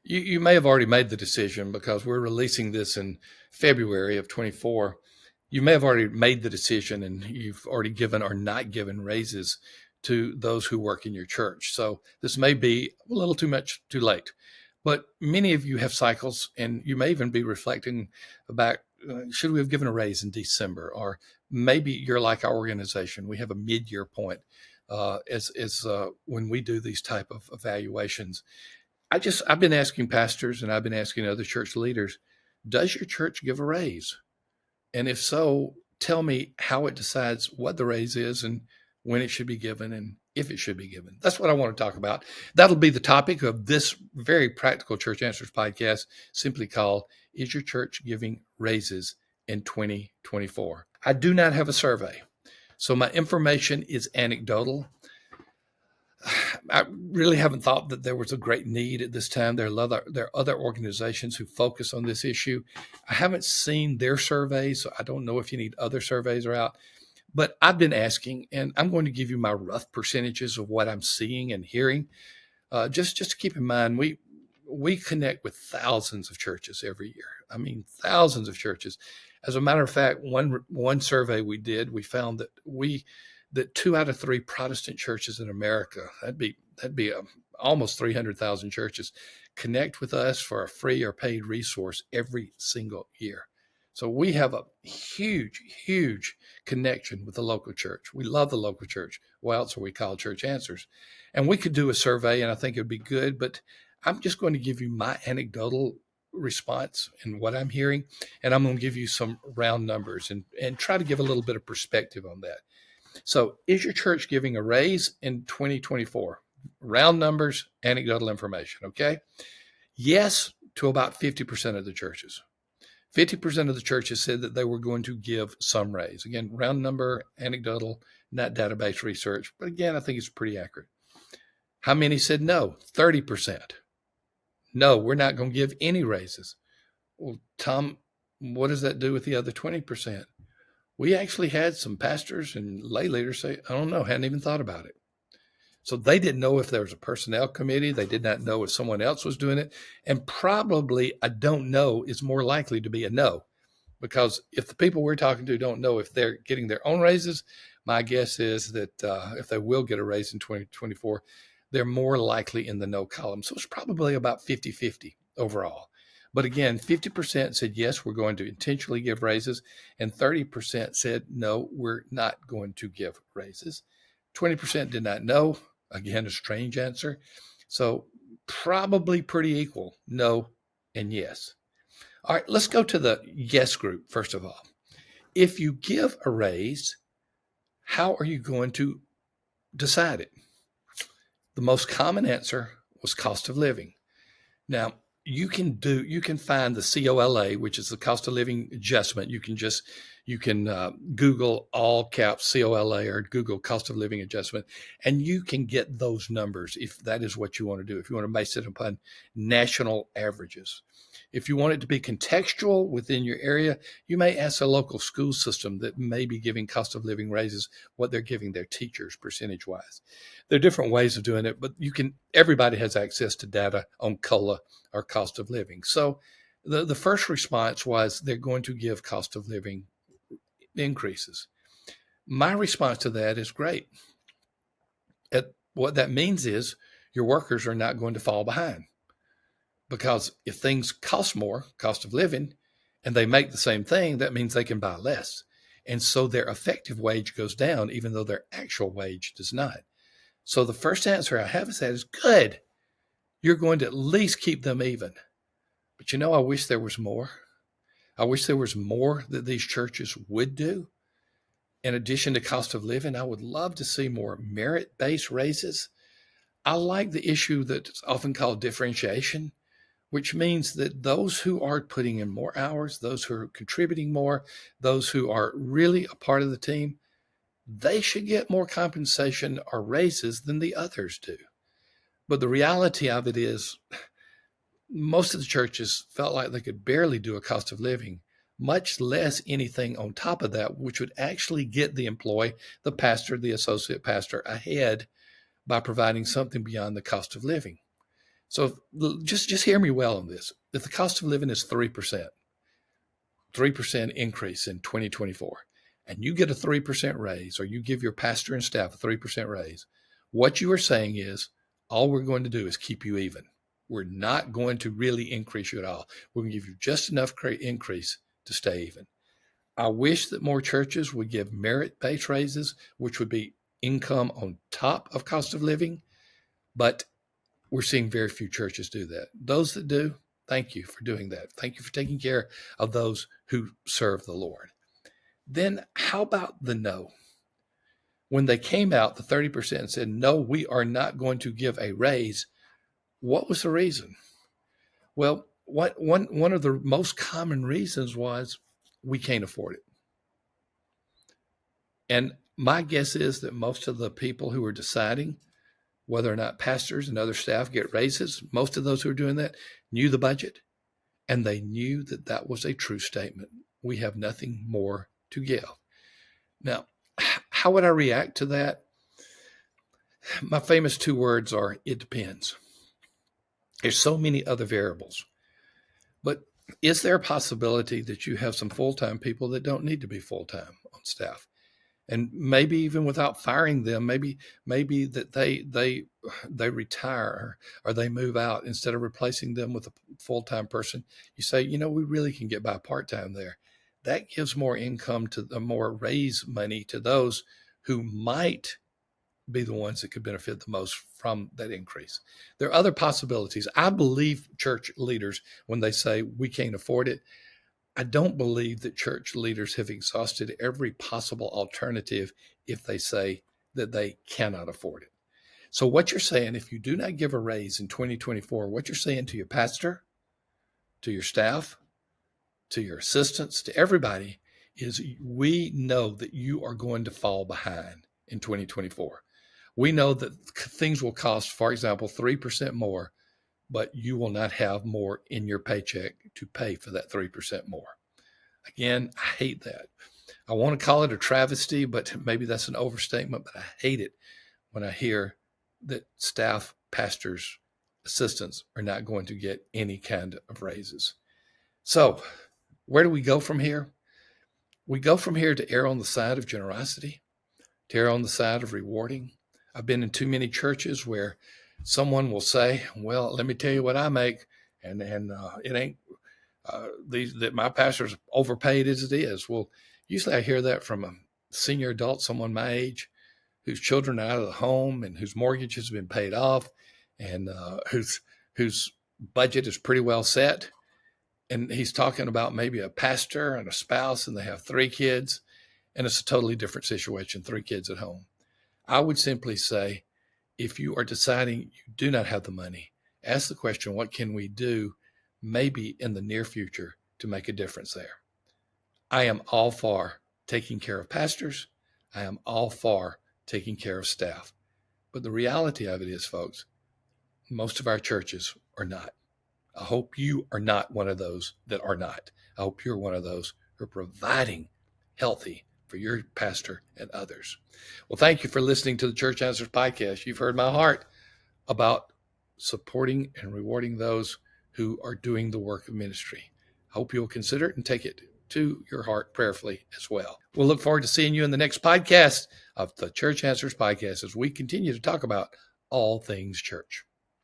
You may have already made the decision because we're releasing this in February of 24. You may have already made the decision and you've already given or not given raises to those who work in your church. So this may be a little too much too late. But many of you have cycles, and you may even be reflecting about should we have given a raise in December? Or maybe you're like our organization. We have a mid-year point as when we do these type of evaluations. I've been asking pastors and I've been asking other church leaders, does your church give a raise? And if so, tell me how it decides what the raise is and when it should be given and if it should be given. That's what I want to talk about. That'll be the topic of this very practical Church Answers podcast, simply called Is Your Church Giving Raises in 2024? I do not have a survey, so my information is anecdotal. I really haven't thought that there was a great need at this time. There are other organizations who focus on this issue. I haven't seen their surveys, so I don't know if you need other surveys are out. But I've been asking, and I'm going to give you my rough percentages of what I'm seeing and hearing. Just to keep in mind, we connect with thousands of churches every year. I mean, thousands of churches. As a matter of fact, one survey we did, we found that 2 out of 3 Protestant churches in America, that'd be almost 300,000 churches, connect with us for a free or paid resource every single year. So we have a huge, huge connection with the local church. We love the local church. Why else are we called Church Answers? And we could do a survey, and I think it would be good, but I'm just going to give you my anecdotal response and what I'm hearing, and I'm going to give you some round numbers and try to give a little bit of perspective on that. So is your church giving a raise in 2024? Round numbers, anecdotal information, okay? Yes, to about 50% of the churches. 50% of the churches said that they were going to give some raise. Again, round number, anecdotal, not database research, but again, I think it's pretty accurate. How many said no? 30%. No, we're not going to give any raises. Well, Thom, what does that do with the other 20%? We actually had some pastors and lay leaders say, I don't know, hadn't even thought about it. So they didn't know if there was a personnel committee. They did not know if someone else was doing it. And probably a don't know is more likely to be a no, because if the people we're talking to don't know if they're getting their own raises, my guess is that if they will get a raise in 2024, they're more likely in the no column. So it's probably about 50-50 overall. But again, 50% said, yes, we're going to intentionally give raises, and 30% said, no, we're not going to give raises. 20% did not know. Again, a strange answer. So probably pretty equal, no and yes. All right, let's go to the yes group, first of all. If you give a raise, how are you going to decide it? The most common answer was cost of living. Now, you can find the COLA, which is the cost of living adjustment. You can Google all caps COLA or Google cost of living adjustment, and you can get those numbers if that is what you want to do. If you want to base it upon national averages. If you want it to be contextual within your area, you may ask a local school system that may be giving cost of living raises what they're giving their teachers percentage wise. There are different ways of doing it, but everybody has access to data on COLA or cost of living. So the first response was they're going to give cost of living increases. My response to that is great. What that means is your workers are not going to fall behind. Because if things cost more, cost of living, and they make the same thing, that means they can buy less. And so their effective wage goes down, even though their actual wage does not. So the first answer I have is that is good. You're going to at least keep them even. But I wish there was more. I wish there was more that these churches would do. In addition to cost of living, I would love to see more merit-based raises. I like the issue that's often called differentiation, which means that those who are putting in more hours, those who are contributing more, those who are really a part of the team, they should get more compensation or raises than the others do. But the reality of it is most of the churches felt like they could barely do a cost of living, much less anything on top of that, which would actually get the employee, the pastor, the associate pastor ahead by providing something beyond the cost of living. So just hear me well on this. If the cost of living is 3%, 3% increase in 2024, and you get a 3% raise, or you give your pastor and staff a 3% raise, what you are saying is, all we're going to do is keep you even. We're not going to really increase you at all. We're going to give you just enough increase to stay even. I wish that more churches would give merit-based raises, which would be income on top of cost of living, but we're seeing very few churches do that. Those that do, thank you for doing that. Thank you for taking care of those who serve the Lord. Then how about the no? When they came out, the 30% said, no, we are not going to give a raise. What was the reason? Well, one of the most common reasons was we can't afford it. And my guess is that most of the people who are deciding whether or not pastors and other staff get raises, most of those who are doing that knew the budget, and they knew that that was a true statement. We have nothing more to give. Now, how would I react to that? My famous two words are, it depends. There's so many other variables. But is there a possibility that you have some full-time people that don't need to be full-time on staff? And maybe even without firing them, maybe that they retire or they move out. Instead of replacing them with a full-time person, you say, we really can get by part-time there. That gives more income to the more raise money to those who might be the ones that could benefit the most from that increase. There are other possibilities. I believe church leaders, when they say we can't afford it, I don't believe that church leaders have exhausted every possible alternative if they say that they cannot afford it. So what you're saying, if you do not give a raise in 2024, what you're saying to your pastor, to your staff, to your assistants, to everybody, is we know that you are going to fall behind in 2024. We know that things will cost, for example, 3% more, but you will not have more in your paycheck to pay for that 3% more. Again, I hate that. I want to call it a travesty, but maybe that's an overstatement, but I hate it when I hear that staff, pastors, assistants are not going to get any kind of raises. So where do we go from here? We go from here to err on the side of generosity, to err on the side of rewarding. I've been in too many churches where someone will say, well, let me tell you what I make, and it ain't that my pastor's overpaid as it is. Well, usually I hear that from a senior adult, someone my age, whose children are out of the home and whose mortgage has been paid off, and whose budget is pretty well set. And he's talking about maybe a pastor and a spouse, and they have 3 kids, and it's a totally different situation, 3 kids at home. I would simply say, if you are deciding you do not have the money, ask the question, what can we do maybe in the near future to make a difference there? I am all for taking care of pastors. I am all for taking care of staff. But the reality of it is, folks, most of our churches are not. I hope you are not one of those that are not. I hope you're one of those who are providing healthy for your pastor and others. Well, thank you for listening to the Church Answers Podcast. You've heard my heart about supporting and rewarding those who are doing the work of ministry. I hope you'll consider it and take it to your heart prayerfully as well. We'll look forward to seeing you in the next podcast of the Church Answers Podcast as we continue to talk about all things church.